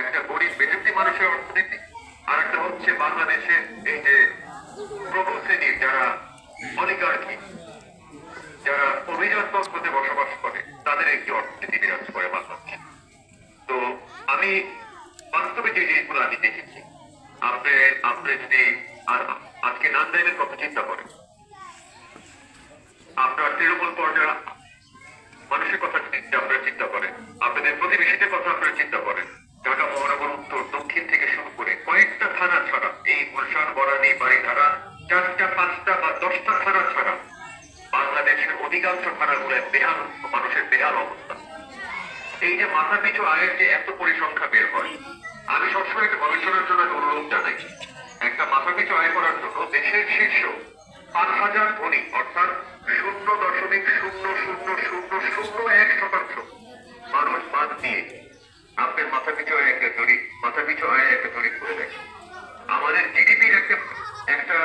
একটা গরিব মেহনতি মানুষের অর্থনীতি, আর একটা হচ্ছে বাংলাদেশের এই যে প্রভু শ্রেণীর যারা অলিগার্কি, যারা অভিজাতন্ত্রতে বসবাস করে, তাদের একটি অর্থনীতি বিরাজ করে বাংলাদেশে। তো আমি বাস্তবে যে জিনিসগুলো আমি দেখেছি, আপনি আপনি যদি আর আজকে নান্দাইলের কথা চিন্তা করেন, আপনার তৃণমূল পর্যায়ে মানুষের কথা আপনারা চিন্তা করেন, আপনাদের প্রতিবেশীদের কথা আপনারা চিন্তা করেন, ঢাকা মহানগর উত্তর দক্ষিণ থেকে শুরু করে কয়েকটা থানা ছাড়া, এই গুলশান, বরানী, বাড়িধারা, 4টা 5টা বা 10টা থানা ছাড়া বাংলাদেশের অধিকাংশ থানাগুলোয় বেহাল, মানুষের বেহাল অবস্থা। এই যে মাথা পিছু আয়ের যে এত পরিসংখ্যা বের হয়, আমি সবসময় একটা গবেষণার জন্য অনুরোধ জানাই, একটা মাথা পিছু আয় করার জন্য দেশের শীর্ষ 5,000 ধনী, অর্থাৎ 0.000001% মানুষ বাদ দিয়ে আপনার মাথা পিছু আয় একটা জরিপ, মাথা পিছু আয় একটা জরিপ করে দেখেন। আমাদের জিডিপির একটা একটা